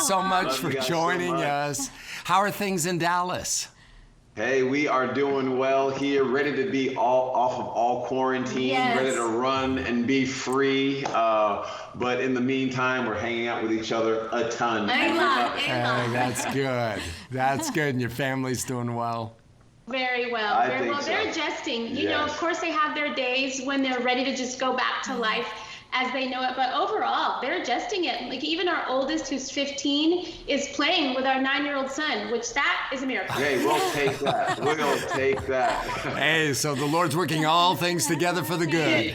so much for joining us. How are things in Dallas? Hey, we are doing well here, ready to be off of all quarantine, ready to run and be free. But in the meantime, we're hanging out with each other a ton. Hey, that's good. That's good. And your family's doing well? Very well. Very well. They're adjusting. You know, of course, they have their days when they're ready to just go back to life as they know it. But overall, they're adjusting it. Like even our oldest, who's 15, is playing with our 9-year-old son, which that is a miracle. Hey, we'll take that. We'll take that. Hey, so the Lord's working all things together for the good.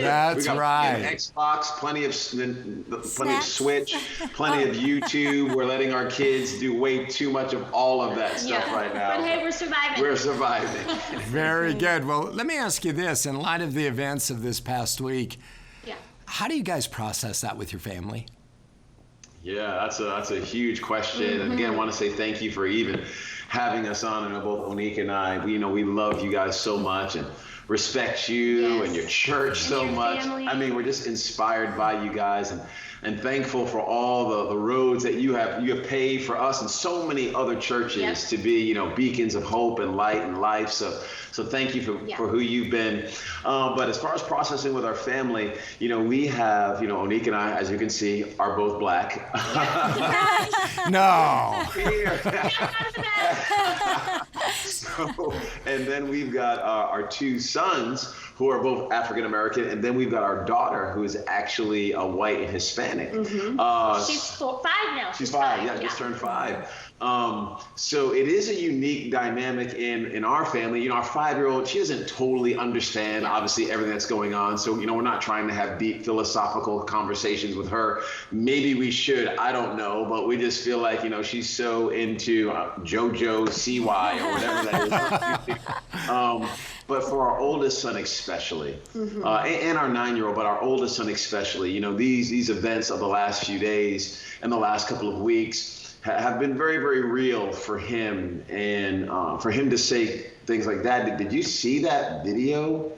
That's right. Xbox, plenty of Switch, plenty of YouTube. We're letting our kids do way too much of all of that stuff right now. But hey, we're surviving. We're surviving. Very good. Well, let me ask you this. In light of the events of this past week, how do you guys process that with your family? Yeah, that's a huge question. And again, I want to say thank you for even having us on. And both Oneka and I, we love you guys so much and respect you and your church so much. Family. I mean, we're just inspired by you guys and thankful for all the roads that you have paved for us and so many other churches to be, beacons of hope and light and life. So thank you for who you've been. But as far as processing with our family, we have, Oneka and I, as you can see, are both black. No. And then we've got our two sons who are both African American, and then we've got our daughter who is actually white and Hispanic. She's 5 now. She's 5, just turned 5. So it is a unique dynamic in our family. Our 5-year-old, she doesn't totally understand, obviously, everything that's going on. So, we're not trying to have deep philosophical conversations with her. Maybe we should, I don't know, but we just feel like, she's so into JoJo CY or whatever that is. But for our oldest son especially, and our 9-year-old, but our oldest son especially, these events of the last few days and the last couple of weeks have been very, very real for him. And for him to say things like that, did you see that video?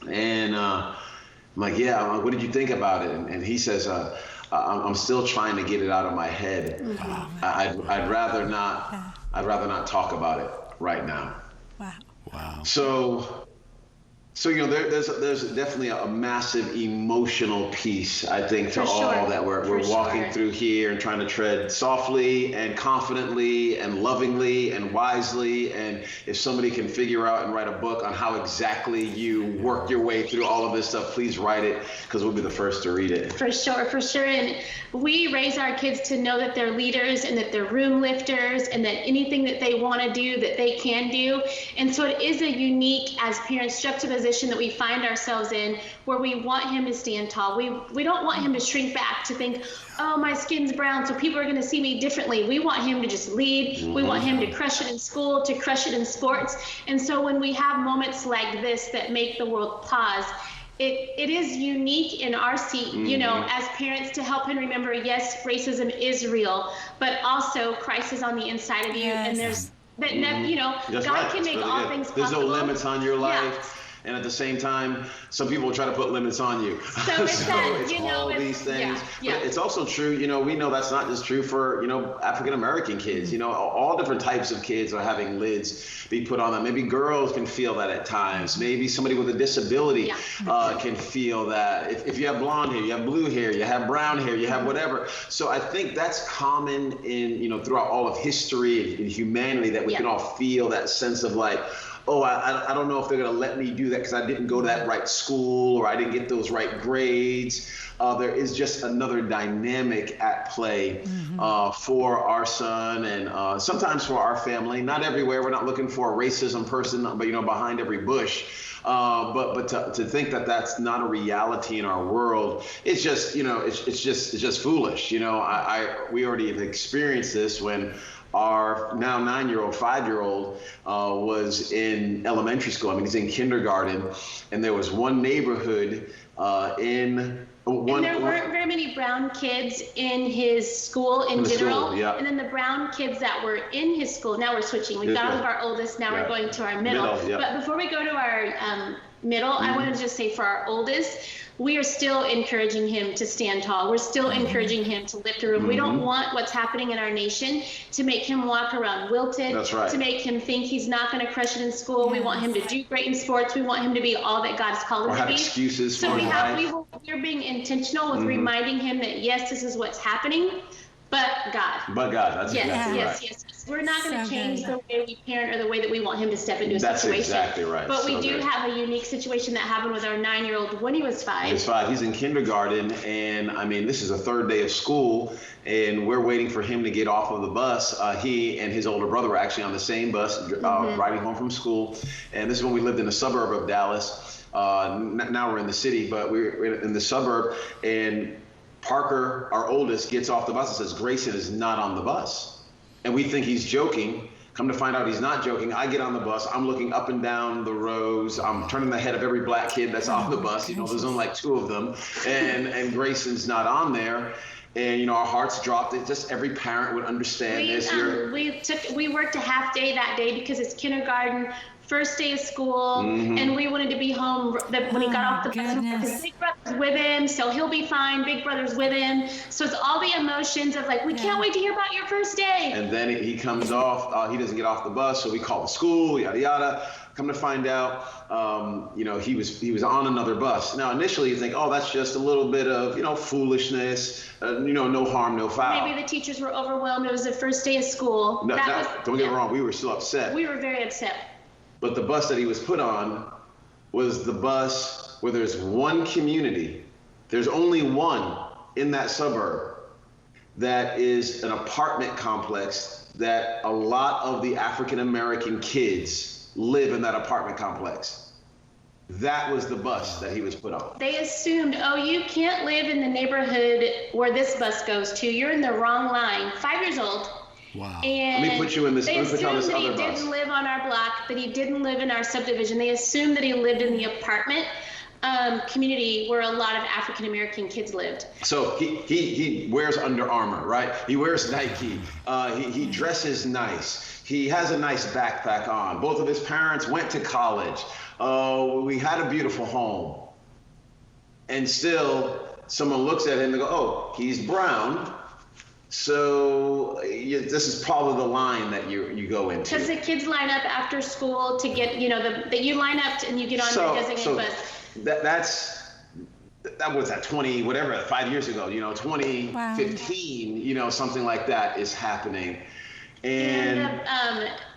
And I'm like, yeah, what did you think about it? And he says, I'm still trying to get it out of my head. I'd rather not talk about it right now. Wow. So there's definitely a massive emotional piece, I think, to all that we're walking through here and trying to tread softly and confidently and lovingly and wisely. And if somebody can figure out and write a book on how exactly you work your way through all of this stuff, please write it, because we'll be the first to read it. For sure. And we raise our kids to know that they're leaders and that they're room lifters and that anything that they want to do, that they can do. And so it is a unique, as parents, juxtaposition that we find ourselves in, where we want him to stand tall. We don't want him to shrink back, to think, oh, my skin's brown, so people are going to see me differently. We want him to just lead. We want him to crush it in school, to crush it in sports. And so when we have moments like this that make the world pause, it is unique in our seat, as parents, to help him remember, yes, racism is real, but also Christ is on the inside of you. And there's that, God can make all things possible. There's no limits on your life. And at the same time, some people will try to put limits on you. So it's all these things. But it's also true, we know that's not just true for, African American kids. All different types of kids are having lids be put on them. Maybe girls can feel that at times. Maybe somebody with a disability can feel that. If you have blonde hair, you have blue hair, you have brown hair, you have whatever. So I think that's common in, throughout all of history and humanity, that we can all feel that sense of like, oh, I don't know if they're going to let me do that because I didn't go to that right school or I didn't get those right grades. There is just another dynamic at play for our son and sometimes for our family. Not everywhere. We're not looking for a racism person, but behind every bush. But to think that that's not a reality in our world, it's just it's just foolish. We already have experienced this when our now 9-year-old, 5-year-old was in elementary school. I mean, he's in kindergarten, and there was one neighborhood and there weren't very many brown kids in his school in general. And then the brown kids that were in his school, now we're switching. We've got all of our oldest, now we're going to our middle. But before we go to our middle. I want to just say for our oldest, we are still encouraging him to stand tall. We're still encouraging him to lift a room. We don't want what's happening in our nation to make him walk around wilted, That's right. to make him think he's not going to crush it in school. We want him to do great in sports. We want him to be all that God's called him or to have be. excuses So for we're being intentional with reminding him that, yes, this is what's happening, but God. But God, that's exactly right. Yes. We're not going to change the way we parent or the way that we want him to step into a situation. That's exactly right. But we So do good. have a unique situation that happened with our 9-year-old when he was 5. He's 5. He's in kindergarten, and I mean, this is the third day of school, and we're waiting for him to get off of the bus. He and his older brother were actually on the same bus, riding home from school. And this is when we lived in a suburb of Dallas. Now we're in the city, but we're in the suburb, and Parker, our oldest, gets off the bus and says, Grayson is not on the bus. And we think he's joking. Come to find out he's not joking. I get on the bus. I'm looking up and down the rows. I'm turning the head of every black kid that's on the bus. You know, there's only like 2 of them. And Grayson's not on there. And, you know, our hearts dropped. It just every parent would understand this. We worked a half day that day because it's kindergarten, first day of school, and we wanted to be home when he got off the bus. Because Big Brother's with him, so he'll be fine. Big Brother's with him. So it's all the emotions of like, we can't wait to hear about your first day. And then he comes off. He doesn't get off the bus, so we call the school, yada, yada. Come to find out, you know, he was on another bus. Now, initially, you think, oh, that's just a little bit of, you know, foolishness, you know, no harm, no foul. Maybe the teachers were overwhelmed. It was the first day of school. No, don't get me wrong. We were still upset. We were very upset. But the bus that he was put on was the bus where there's one community. There's only one in that suburb that is an apartment complex that a lot of the African-American kids live in that apartment complex. That was the bus that he was put on. They assumed, oh, you can't live in the neighborhood where this bus goes to. You're in the wrong line. 5 years old. Wow. And let me put you in this. they Let me put you on this assumed other that he bus. didn't live on our block, that he didn't live in our subdivision. They assumed that he lived in the apartment community where a lot of African American kids lived. So he wears Under Armour, right? He wears Nike. He dresses nice. He has a nice backpack on. Both of his parents went to college. We had a beautiful home. And still, someone looks at him and go, oh, he's brown. So this is probably the line that you go into. Because the kids line up after school to get, you know, that you line up and you get on your designated bus. That was at 20, whatever, 5 years ago, you know, 2015, you know, something like that is happening. And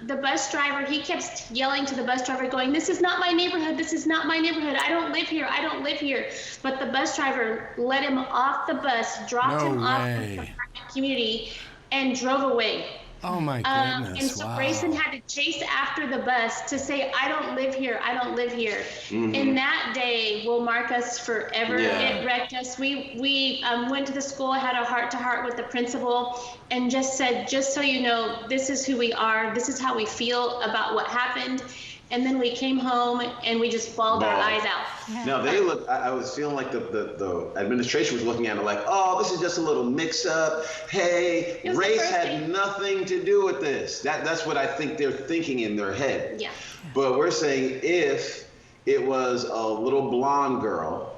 the bus driver, he kept yelling to the bus driver going, this is not my neighborhood. This is not my neighborhood. I don't live here. I don't live here. But the bus driver let him off the bus, dropped him off in the community, and drove away. Oh my goodness. And so Grayson had to chase after the bus to say, I don't live here. I don't live here. And that day will mark us forever. It wrecked us. We went to the school, had a heart-to-heart with the principal, and just said, just so you know, this is who we are. This is how we feel about what happened. And then we came home and we just bawled our eyes out. Now they look, I was feeling like the administration was looking at it like, oh, this is just a little mix up. Hey, race had nothing to do with this. That's what I think they're thinking in their head. Yeah. But we're saying if it was a little blonde girl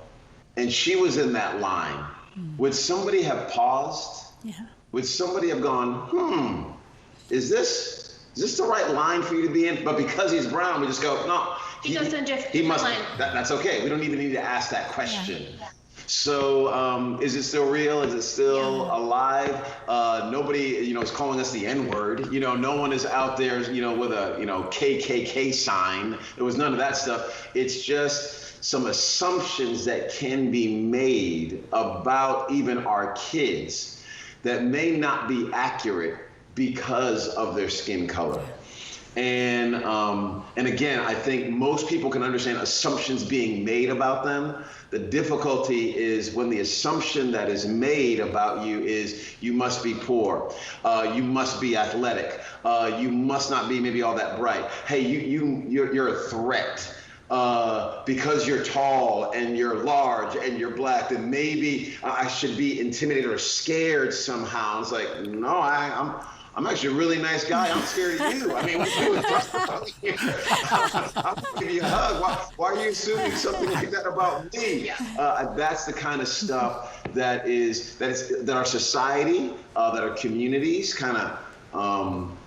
and she was in that line, would somebody have paused? Yeah. Would somebody have gone, is this the right line for you to be in? But because he's brown, we just go, no. He goes to a different must. line. That's okay. We don't even need to ask that question. Yeah. So is it still real? Is it still alive? Nobody, you know, is calling us the N-word. You know, no one is out there, you know, with a, you know, KKK sign. There was none of that stuff. It's just some assumptions that can be made about even our kids that may not be accurate because of their skin color. And again, I think most people can understand assumptions being made about them. The difficulty is when the assumption that is made about you is you must be poor, you must be athletic, you must not be maybe all that bright. Hey, you're a threat. Because you're tall and you're large and you're black, then maybe I should be intimidated or scared somehow. It's like, no, I'm actually a really nice guy. I'm scared of you. I mean, I'll give you a hug. Why are you assuming something like that about me? That's the kind of stuff that our society, that our communities kind of,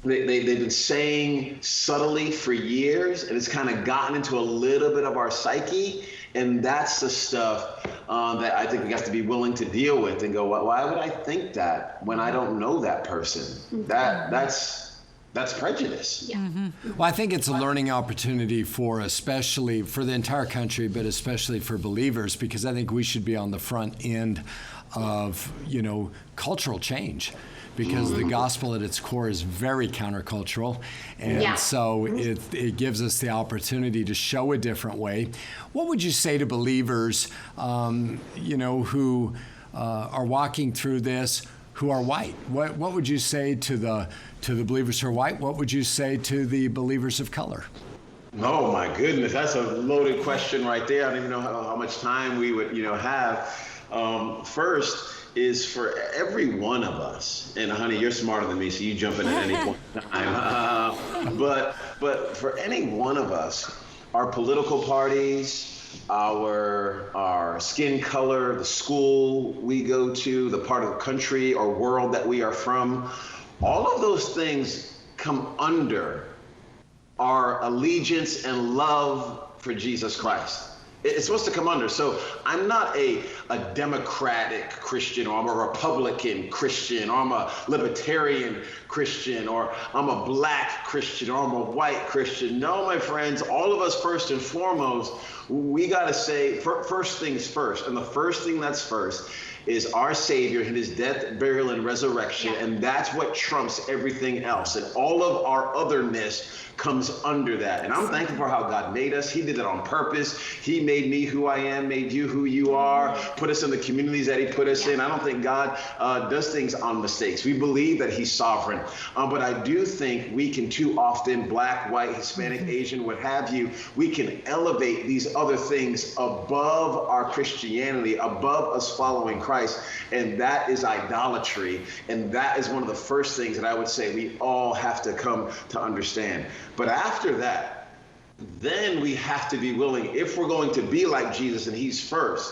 they've been saying subtly for years, and it's kind of gotten into a little bit of our psyche. And that's the stuff that I think we have to be willing to deal with and go, why would I think that when I don't know that person? That's prejudice. Yeah. Mm-hmm. Well, I think it's a learning opportunity especially for the entire country, but especially for believers, because I think we should be on the front end of, cultural change. Because the gospel at its core is very countercultural. And so it gives us the opportunity to show a different way. What would you say to believers, who are walking through this, who are white? What would you say to the believers who are white? What would you say to the believers of color? Oh my goodness, that's a loaded question right there. I don't even know how much time we would, have. First, is for every one of us, and honey, you're smarter than me, so you jump in at any point in time. But for any one of us, our political parties, our skin color, the school we go to, the part of the country or world that we are from, all of those things come under our allegiance and love for Jesus Christ. It's supposed to come under. So I'm not a Democratic Christian, or I'm a Republican Christian, or I'm a Libertarian Christian, or I'm a Black Christian, or I'm a white Christian. No, my friends, all of us, first and foremost, we got to say first things first. And the first thing that's first is our Savior and his death, burial, and resurrection. And that's what trumps everything else. And all of our otherness comes under that. And I'm thankful for how God made us. He did it on purpose. He made me who I am, made you who you are, put us in the communities that he put us in. I don't think God does things on mistakes. We believe that he's sovereign. But I do think we can too often, Black, white, Hispanic, Asian, what have you, we can elevate these other things above our Christianity, above us following Christ. And that is idolatry. And that is one of the first things that I would say we all have to come to understand. But after that, then we have to be willing, if we're going to be like Jesus and he's first,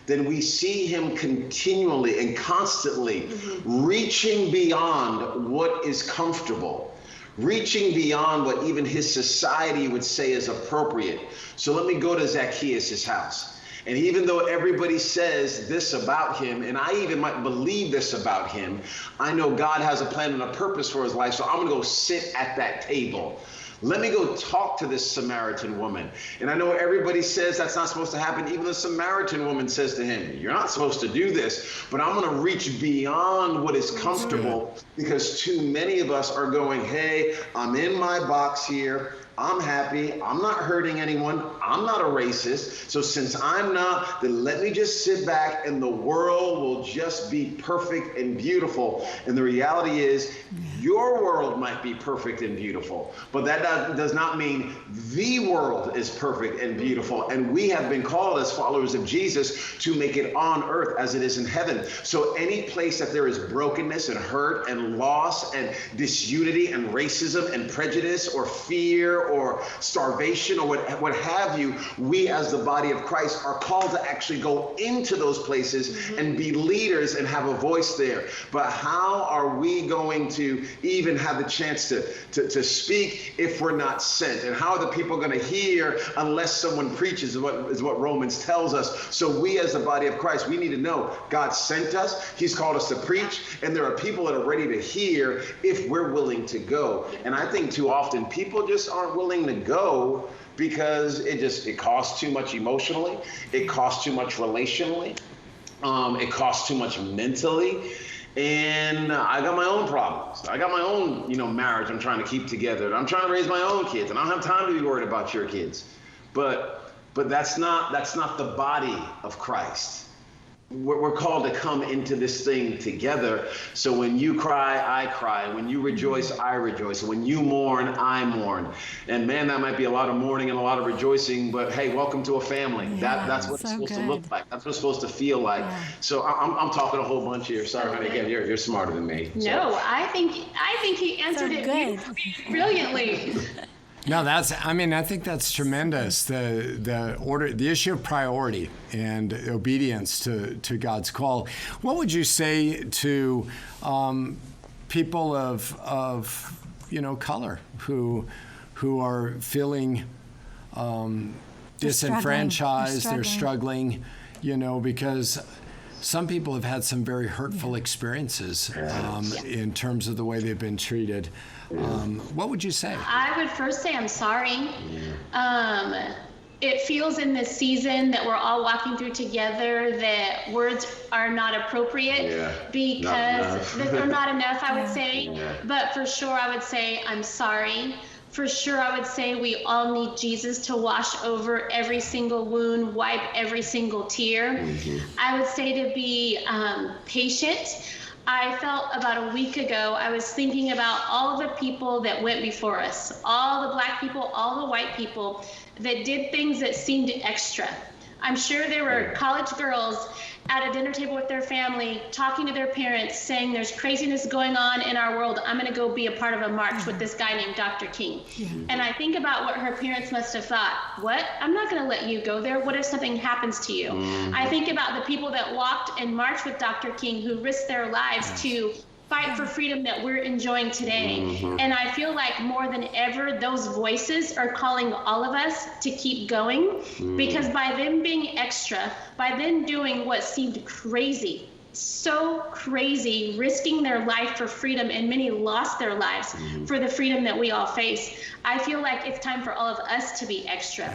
then we see him continually and constantly reaching beyond what is comfortable, reaching beyond what even his society would say is appropriate. So let me go to Zacchaeus' house. And even though everybody says this about him, and I even might believe this about him, I know God has a plan and a purpose for his life, so I'm going to go sit at that table. Let me go talk to this Samaritan woman. And I know everybody says that's not supposed to happen. Even the Samaritan woman says to him, you're not supposed to do this, but I'm going to reach beyond what is comfortable, because too many of us are going, hey, I'm in my box here. I'm happy. I'm not hurting anyone. I'm not a racist. So since I'm not, then let me just sit back and the world will just be perfect and beautiful. And the reality is your world might be perfect and beautiful, but that does not mean the world is perfect and beautiful. And we have been called as followers of Jesus to make it on earth as it is in heaven. So any place that there is brokenness and hurt and loss and disunity and racism and prejudice or fear or starvation or what have you, we as the body of Christ are called to actually go into those places and be leaders and have a voice there. But how are we going to even have the chance to speak if we're not sent? And how are the people going to hear unless someone preaches, is what Romans tells us. So we as the body of Christ, we need to know God sent us. He's called us to preach, and there are people that are ready to hear if we're willing to go. And I think too often people just aren't willing to go because it costs too much emotionally, it costs too much relationally, it costs too much mentally. And I got my own problems. I got my own, marriage I'm trying to keep together. I'm trying to raise my own kids, and I don't have time to be worried about your kids. But that's not the body of Christ. we're called to come into this thing together. So when you cry, I cry. When you rejoice, I rejoice. When you mourn, I mourn. And man, that might be a lot of mourning and a lot of rejoicing, but hey, welcome to a family. That's what it's supposed to look like. That's what it's supposed to feel like. Yeah. So I'm talking a whole bunch here. Sorry, honey, again, you're smarter than me. So. No, I think he answered it brilliantly. No, I think that's tremendous. The issue of priority and obedience to God's call. What would you say to people of color who are feeling disenfranchised? They're struggling, because some people have had some very hurtful experiences in terms of the way they've been treated. What would you say? I would first say I'm sorry. It feels in this season that we're all walking through together that words are not appropriate because they're not enough, I would say. Yeah. But for sure, I would say I'm sorry. For sure, I would say we all need Jesus to wash over every single wound, wipe every single tear. Mm-hmm. I would say to be patient. I felt about a week ago, I was thinking about all the people that went before us, all the Black people, all the white people that did things that seemed extra. I'm sure there were college girls at a dinner table with their family, talking to their parents, saying there's craziness going on in our world. I'm going to go be a part of a march with this guy named Dr. King. Yeah. And I think about what her parents must have thought. What? I'm not going to let you go there. What if something happens to you? I think about the people that walked and marched with Dr. King who risked their lives to fight for freedom that we're enjoying today. And I feel like more than ever, those voices are calling all of us to keep going because by them being extra, by them doing what seemed crazy, so crazy, risking their life for freedom, and many lost their lives for the freedom that we all face. I feel like it's time for all of us to be extra.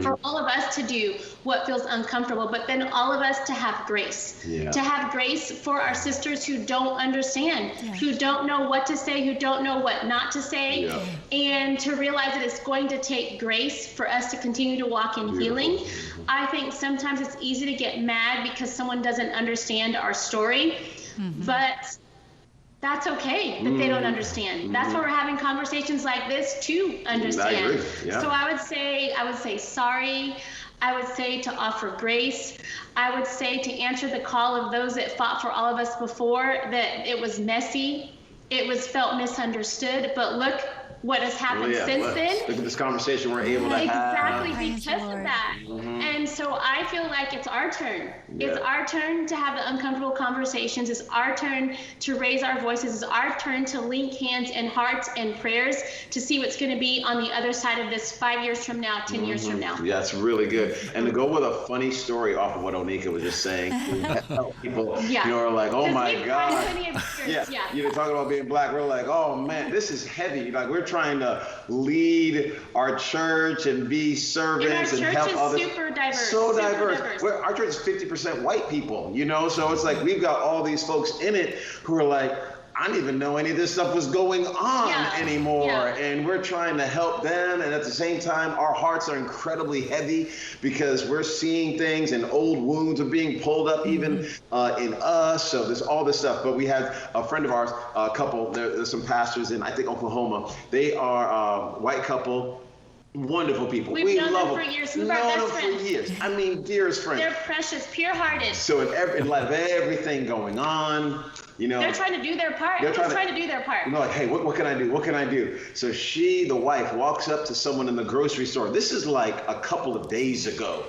For all of us to do what feels uncomfortable, but then all of us to have grace. To have grace for our sisters who don't understand, who don't know what to say, who don't know what not to say, and to realize that it's going to take grace for us to continue to walk in healing. I think sometimes it's easy to get mad because someone doesn't understand our story, but that's okay that they don't understand. That's why we're having conversations like this to understand. I agree. So I would say sorry. I would say to offer grace. I would say to answer the call of those that fought for all of us before, that it was messy. It was felt misunderstood, but look what has happened since then. Look at this conversation we're able to have. Exactly, because of that. And so I feel like it's our turn. It's our turn to have the uncomfortable conversations. It's our turn to raise our voices. It's our turn to link hands and hearts and prayers to see what's going to be on the other side of this 5 years from now, 10 years from now. Yeah, that's really good. And to go with a funny story off of what Oneka was just saying, people are like, oh my God. You're talking about being Black. We're like, oh man, this is heavy. Like we're trying to lead our church and be servants and help others. Super diverse. So diverse. Our church is 50% white people, so it's like we've got all these folks in it who are like, I didn't even know any of this stuff was going on anymore. And we're trying to help them. And at the same time, our hearts are incredibly heavy because we're seeing things and old wounds are being pulled up even in us. So there's all this stuff. But we had a friend of ours, a couple, there's some pastors in, I think, Oklahoma. They are a white couple. Wonderful people. We love them for years. Some of our best friends. For years. I mean, dearest friends. They're precious, pure-hearted. So in light of everything going on, they're trying to do their part. They're trying to do their part. Like, hey, what can I do? What can I do? So she, the wife, walks up to someone in the grocery store. This is like a couple of days ago.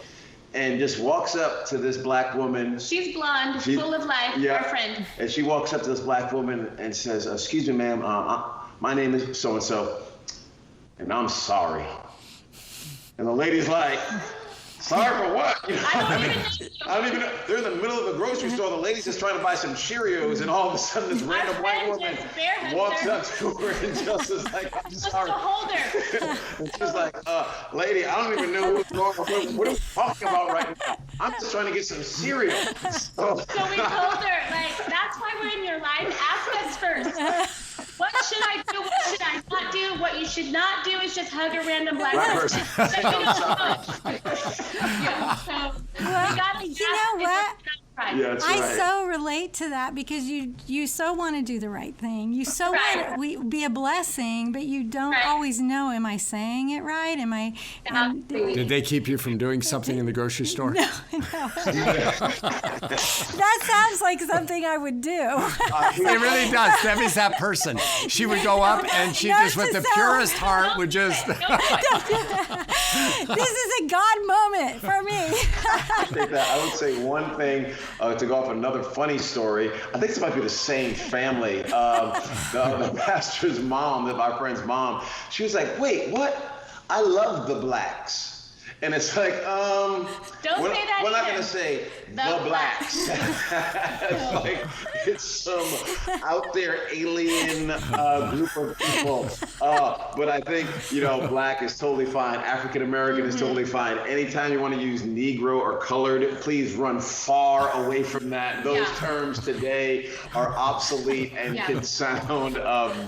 And just walks up to this Black woman. She's blonde, full of life, our friend. And she walks up to this Black woman and says, excuse me, ma'am, my name is so-and-so, and I'm sorry. And the lady's like, sorry for what? I don't even know. They're in the middle of the grocery store. The lady's just trying to buy some Cheerios, and all of a sudden this random white woman walks up to her and just is like, I'm sorry. Hold her. And she's like, lady, I don't even know what's going on. What are we talking about right now? I'm just trying to get some cereal. So we told her, that's why we're in your life. Ask us first. What should I do? What should I not do? What you should not do is just hug a random Black person. Well, you know what? Right. Yeah, that's I right. so relate to that because you so want to do the right thing. You so want to be a blessing, but you don't always know, am I saying it right? Am I? Did they keep you from doing something in the grocery store? No. That sounds like something I would do. It really does. Debbie's that person. She would go up and she just, with the purest heart, would just. This is a God moment for me. I think that I would say one thing to go off another funny story. I think this might be the same family. The pastor's mom, my friend's mom, she was like, "Wait, what? I love the blacks." And it's like, Don't say that we're not either. going to say the blacks. It's like it's some out there alien group of people. But I think, black is totally fine. African American is totally fine. Anytime you want to use Negro or colored, please run far away from that. Those terms today are obsolete and can sound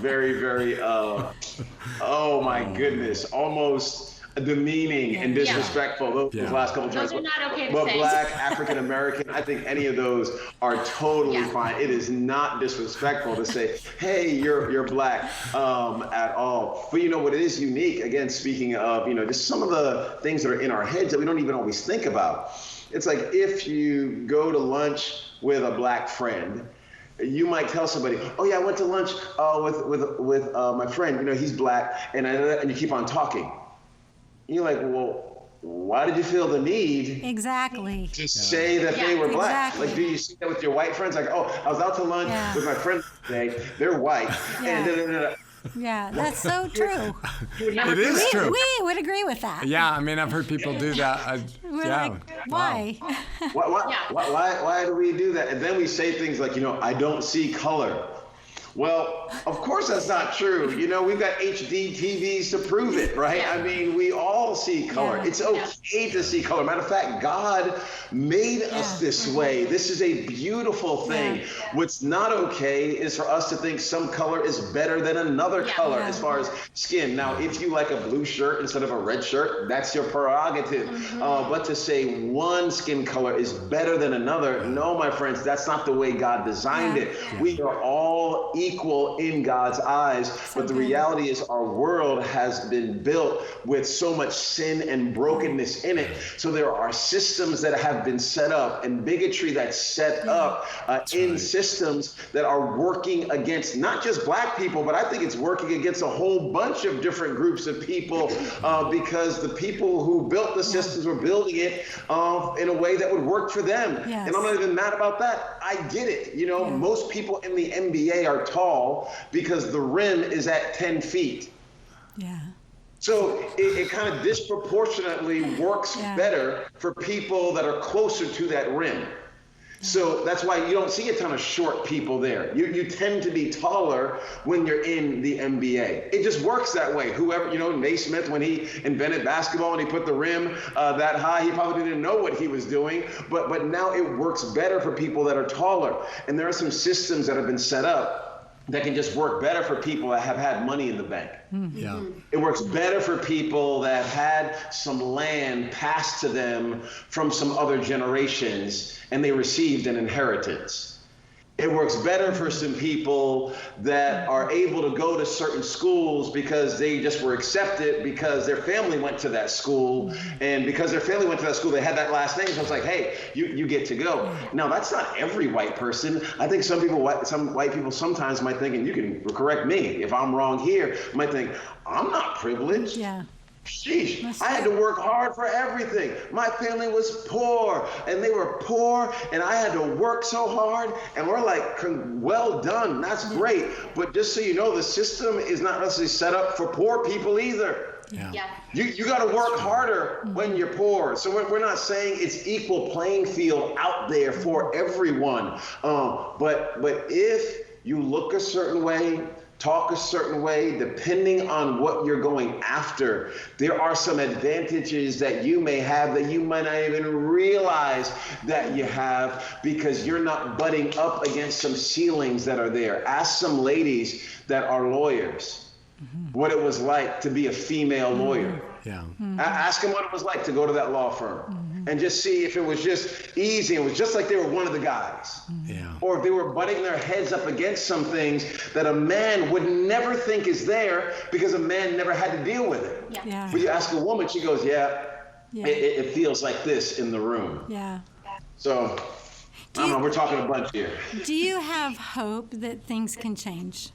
very, very, oh my goodness, almost demeaning and disrespectful. Those last couple terms. Those are not okay to but say. Black, African American, I think any of those are totally fine. It is not disrespectful to say, "Hey, you're black," at all. But what it is unique. Again, speaking of just some of the things that are in our heads that we don't even always think about. It's like if you go to lunch with a black friend. You might tell somebody, "Oh yeah, I went to lunch with my friend. He's black," and you keep on talking. You're like, well, why did you feel the need Exactly. to say that they were black? Exactly. Like, do you see that with your white friends? Like, oh, I was out to lunch with my friend today. They're white. Yeah. Yeah, that's so true. It is true. We would agree with that. Yeah, I mean, I've heard people do that. We're like, why? Why do we do that? And then we say things like, I don't see color. Well, of course that's not true. We've got HD TVs to prove it, right? I mean, we all see color. Yeah. It's okay to see color. Matter of fact, God made us this way. This is a beautiful thing. What's not okay is for us to think some color is better than another color as far as skin. Now, if you like a blue shirt instead of a red shirt, that's your prerogative. But to say one skin color is better than another, no, my friends, that's not the way God designed it. We are all equal in God's eyes, but the reality is our world has been built with so much sin and brokenness in it. So there are systems that have been set up and bigotry that's set up in systems that are working against not just black people, but I think it's working against a whole bunch of different groups of people because the people who built the systems were building it in a way that would work for them. And I'm not even mad about that. I get it. Most people in the NBA are tall because the rim is at 10 feet. Yeah. So it kind of disproportionately works better for people that are closer to that rim. So that's why you don't see a ton of short people there. You tend to be taller when you're in the NBA. It just works that way. Whoever, Naismith, when he invented basketball and he put the rim that high, he probably didn't know what he was doing. But now it works better for people that are taller. And there are some systems that have been set up that can just work better for people that have had money in the bank. Yeah. It works better for people that had some land passed to them from some other generations and they received an inheritance. It works better for some people that are able to go to certain schools because they just were accepted because their family went to that school. And because their family went to that school, they had that last name. So it's like, hey, you get to go. Now, that's not every white person. I think some white people sometimes might think, and you can correct me if I'm wrong here, might think, I'm not privileged. Yeah. Sheesh, I had to work hard for everything. My family was poor and they were poor and I had to work so hard. And we're like, well done, that's great. But just so you know, the system is not necessarily set up for poor people either. You got to work harder when you're poor. So we're not saying it's equal playing field out there for everyone. But if you look a certain way, talk a certain way, depending on what you're going after, there are some advantages that you may have that you might not even realize that you have because you're not butting up against some ceilings that are there. Ask some ladies that are lawyers what it was like to be a female lawyer. Yeah. Ask them what it was like to go to that law firm. and just see if it was just easy. It was just like they were one of the guys. Yeah. Or if they were butting their heads up against some things that a man would never think is there because a man never had to deal with it. Yeah. But you ask a woman, she goes, it feels like this in the room. Yeah. So, I don't know, we're talking a bunch here. Do you have hope that things can change?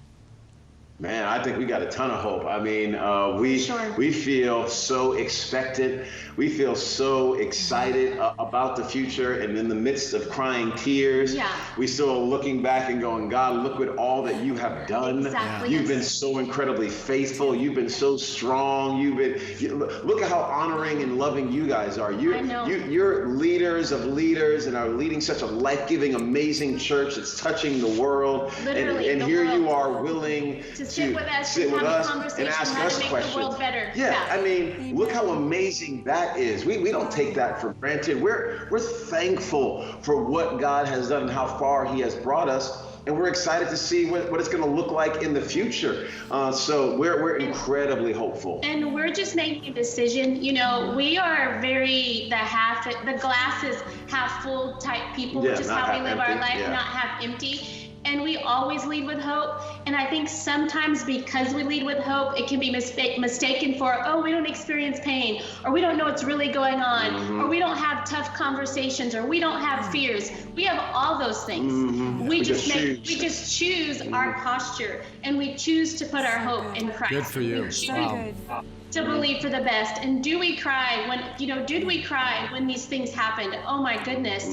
Man, I think we got a ton of hope. I mean, we feel so expectant. We feel so excited about the future, and in the midst of crying tears, we still looking back and going, God, look at all that you have done. Exactly. You've been so incredibly faithful. You've been so strong. Look at how honoring and loving you guys are. You're leaders of leaders and are leading such a life-giving, amazing church that's touching the world. Literally, and here you are willing to sit with us and ask us questions. The world better. I mean, look how amazing that is. We don't take that for granted. We're thankful for what God has done and how far he has brought us. And we're excited to see what it's going to look like in the future. So we're incredibly hopeful. And we're just making a decision. You know, we are the glass is half full type people, which is how we live our life, not half empty. And we always lead with hope. And I think sometimes because we lead with hope, it can be mistaken for, oh, we don't experience pain, or we don't know what's really going on, or we don't have tough conversations, or we don't have fears. We have all those things. We just choose our posture, and we choose to put our hope in Christ. Good for you. So good. To believe for the best. And did we cry when these things happened? Oh my goodness.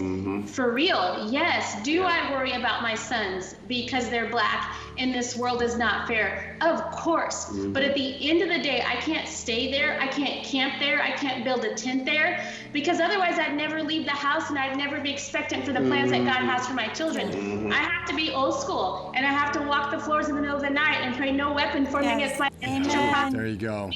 For real. Yes. Do I worry about my sons because they're black and this world is not fair? Of course. But at the end of the day, I can't stay there. I can't camp there. I can't build a tent there, because otherwise I'd never leave the house and I'd never be expectant for the plans that God has for my children. I have to be old school, and I have to walk the floors in the middle of the night and pray no weapon formed against my children. There you go.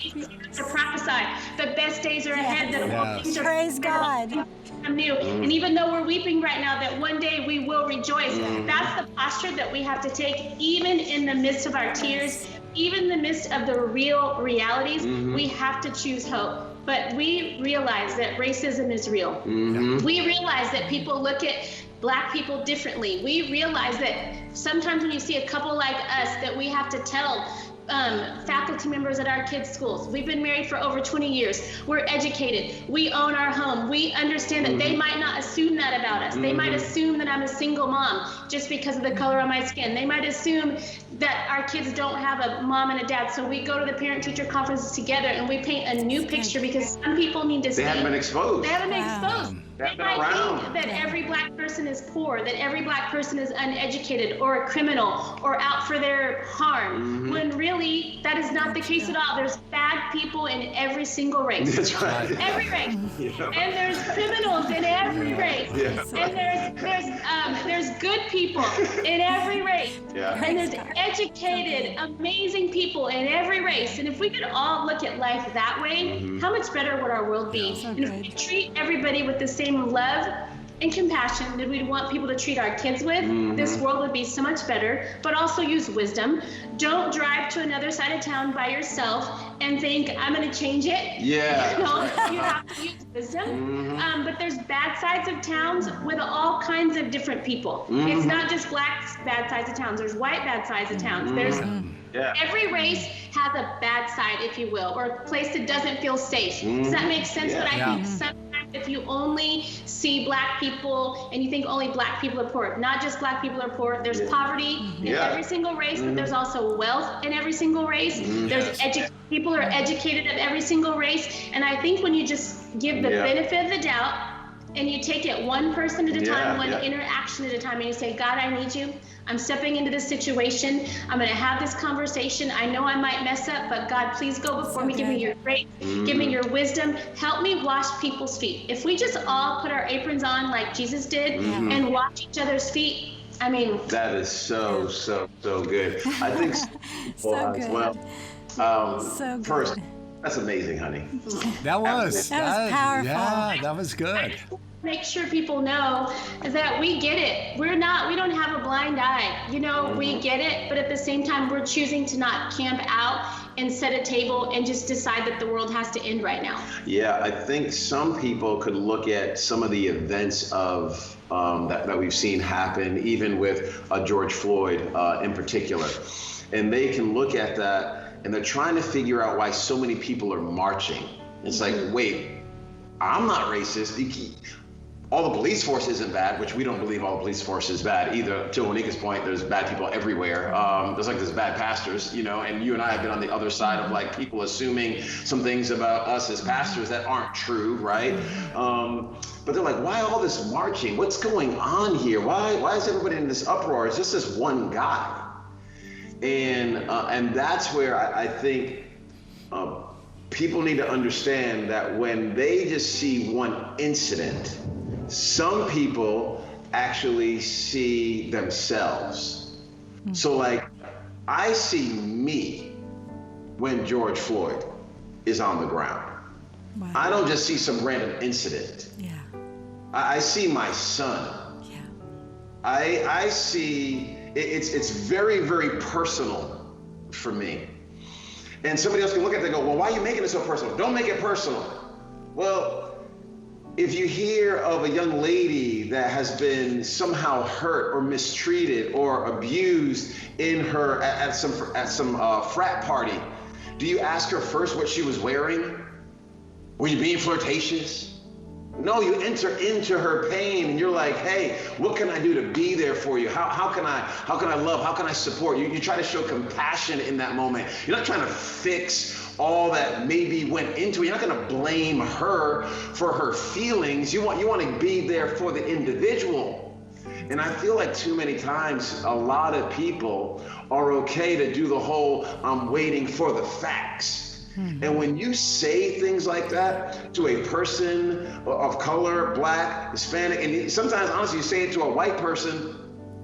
To prophesy the best days are ahead, that all things are Praise God. new. And even though we're weeping right now, that one day we will rejoice. That's the posture that we have to take, even in the midst of our tears, even in the midst of the real realities. We have to choose hope. But we realize that racism is real. We realize that people look at Black people differently. We realize that sometimes when you see a couple like us, that we have to tell faculty members at our kids' schools. We've been married for over 20 years. We're educated. We own our home. We understand that they might not assume that about us. They might assume that I'm a single mom just because of the color of my skin. They might assume that our kids don't have a mom and a dad. So we go to the parent-teacher conferences together and we paint a new picture, because some people need to see. They haven't been exposed. They haven't been exposed. They might think that every Black person is poor, that every Black person is uneducated or a criminal or out for their harm, when really that is not the case at all. There's bad people in every single race. That's right. Every race. And there's criminals in every race. And there's good people in every race. And there's educated, amazing people in every race. And if we could all look at life that way, how much better would our world be? So and if we treat everybody with the same love and compassion that we'd want people to treat our kids with, this world would be so much better. But also use wisdom. Don't drive to another side of town by yourself and think, I'm going to change it. You have to use wisdom. But there's bad sides of towns with all kinds of different people. It's not just Black bad sides of towns. There's white bad sides of towns. There's every race has a bad side, if you will, or a place that doesn't feel safe. Does that make sense? But I think sometimes if you only see Black people and you think only Black people are poor, not just Black people are poor. There's poverty in every single race, but there's also wealth in every single race. There's people are educated of every single race. And I think when you just give the benefit of the doubt and you take it one person at a time, one interaction at a time, and you say, God, I need you. I'm stepping into this situation. I'm going to have this conversation. I know I might mess up, but God, please go before me. Give me your grace. Give me your wisdom. Help me wash people's feet. If we just all put our aprons on like Jesus did and wash each other's feet, I mean. That is so good. I think so good. as well. So good. First, That's amazing, honey. That was powerful. Yeah, that was good. Make sure people know is that we get it. We don't have a blind eye. We get it, but at the same time, we're choosing to not camp out and set a table and just decide that the world has to end right now. Yeah, I think some people could look at some of the events of that we've seen happen, even with George Floyd in particular, and they can look at that and they're trying to figure out why so many people are marching. It's like, wait, I'm not racist. All the police force isn't bad, which we don't believe all the police force is bad either. To Oneka's point, there's bad people everywhere. There's bad pastors, and you and I have been on the other side of like people assuming some things about us as pastors that aren't true, right? But they're like, why all this marching? What's going on here? Why is everybody in this uproar? It's just this one guy. And that's where I think people need to understand that when they just see one incident, some people actually see themselves. So like, I see me when George Floyd is on the ground. Wow. I don't just see some random incident. Yeah. I see my son. Yeah. I see, it's very, very personal for me. And somebody else can look at it and go, well, why are you making it so personal? Don't make it personal. Well, if you hear of a young lady that has been somehow hurt or mistreated or abused in her at some frat party, do you ask her first what she was wearing? Were you being flirtatious? No, you enter into her pain and you're like, hey, what can I do to be there for you? How can I love? How can I support you? You try to show compassion in that moment. You're not trying to fix all that maybe went into it. You're not going to blame her for her feelings. You want to be there for the individual. And I feel like too many times a lot of people are okay to do the whole I'm waiting for the facts. And when you say things like that to a person of color, Black, Hispanic, and sometimes honestly you say it to a white person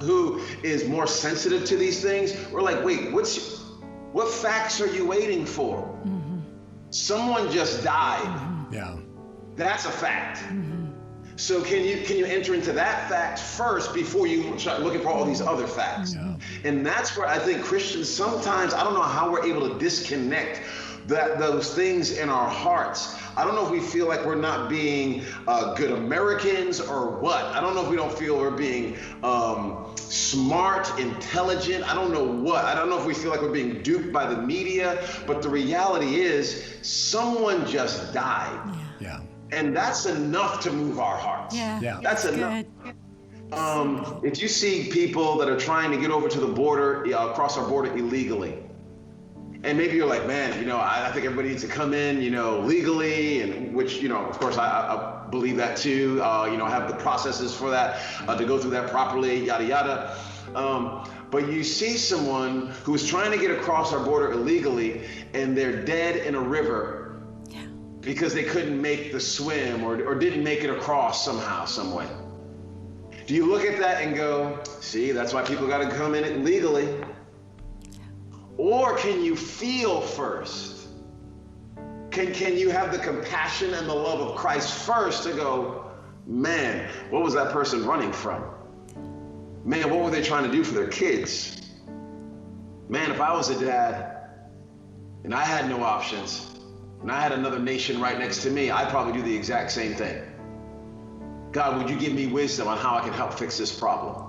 who is more sensitive to these things, we're like, wait, what facts are you waiting for? Someone just died. Yeah. That's a fact. So can you enter into that fact first before you start looking for all these other facts? Yeah. And that's where I think Christians sometimes, I don't know how we're able to disconnect those things in our hearts. I don't know if we feel like we're not being good Americans or what. I don't know if we don't feel we're being smart, intelligent. I don't know what. I don't know if we feel like we're being duped by the media. But the reality is someone just died. Yeah. And that's enough to move our hearts. Yeah. That's enough. If you see people that are trying to get over to the border, across our border illegally, and maybe you're like, man, I think everybody needs to come in, legally, and which, of course, I believe that too. Have the processes for that, to go through that properly, yada, yada. But you see someone who's trying to get across our border illegally, and they're dead in a river because they couldn't make the swim or didn't make it across somehow, some way. Do you look at that and go, see, that's why people got to come in it legally? Or can you feel first? Can you have the compassion and the love of Christ first to go, man, what was that person running from? Man, what were they trying to do for their kids? Man, if I was a dad and I had no options and I had another nation right next to me, I'd probably do the exact same thing. God, would you give me wisdom on how I can help fix this problem?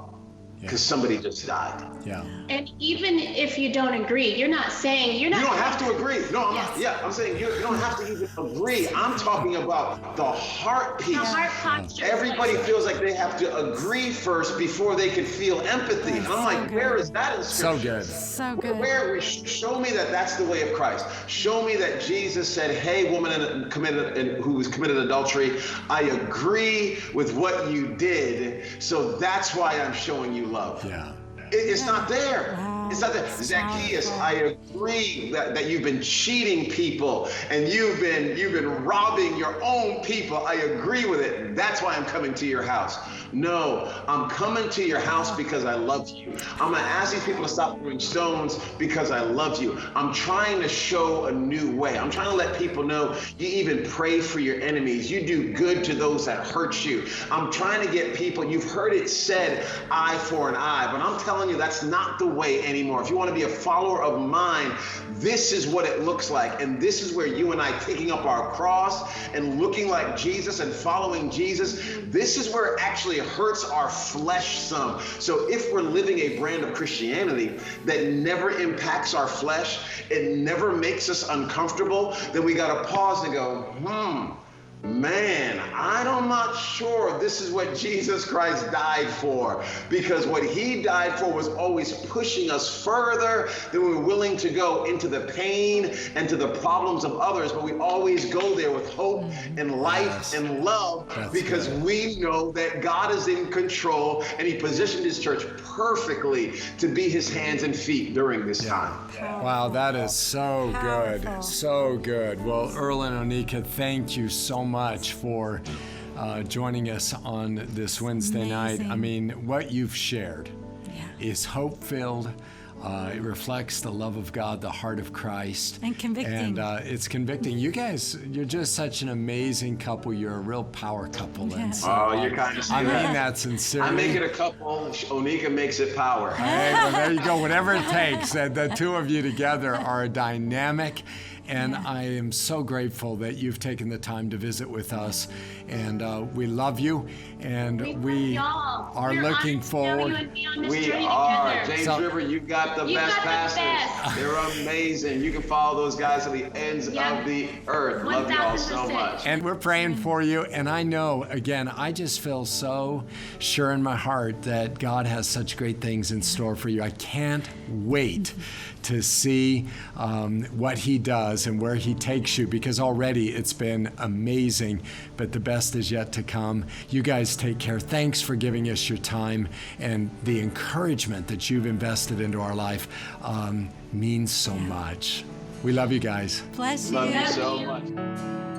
Because somebody just died. Yeah. And even if you don't agree, you're not saying You don't have to agree. No, I'm not. Yeah, I'm saying you don't have to even agree. I'm talking about the heart piece. The heart posture. Everybody feels like they have to agree first before they can feel empathy. And I'm like, where is that in So Scripture? good. So good. Show me that that's the way of Christ. Show me that Jesus said, hey, woman who was committed adultery, I agree with what you did, so that's why I'm showing you love. Yeah. It's not there. Wow. It's not that, Zacchaeus, I agree that you've been cheating people and you've been robbing your own people. I agree with it. That's why I'm coming to your house. No, I'm coming to your house because I love you. I'm going to ask these people to stop throwing stones because I love you. I'm trying to show a new way. I'm trying to let people know you even pray for your enemies. You do good to those that hurt you. I'm trying to get people, you've heard it said, eye for an eye, but I'm telling you that's not the way anymore. If you want to be a follower of mine, this is what it looks like. And this is where you and I taking up our cross and looking like Jesus and following Jesus, this is where it actually hurts our flesh some. So if we're living a brand of Christianity that never impacts our flesh, it never makes us uncomfortable, then we got to pause and go, man, I'm not sure this is what Jesus Christ died for, because what he died for was always pushing us further than we were willing to go into the pain and to the problems of others. But we always go there with hope and life and love because we know that God is in control and he positioned his church perfectly to be his hands and feet during this time. Wow, that is so good. So good. Well, Earl and Oneka, thank you so much for joining us on this Wednesday night. I mean, what you've shared is hope-filled. It reflects the love of God, the heart of Christ. And convicting. And it's convicting. You guys, you're just such an amazing couple. You're a real power couple. And so, you're kind of I mean that sincerely. I make it a couple. Oneka makes it power. Hey, well, there you go. Whatever it takes. The two of you together are a dynamic. And I am so grateful that you've taken the time to visit with us. And we love you. And we are looking forward. We are. James River, you've got the best pastors. They're amazing. You can follow those guys to the ends of the earth. Love you all so much. And we're praying for you. And I know, again, I just feel so sure in my heart that God has such great things in store for you. I can't wait to see what he does and where he takes you, because already it's been amazing, but the best is yet to come. You guys take care. Thanks for giving us your time, and the encouragement that you've invested into our life means so much. We love you guys. Bless you. Love you so much.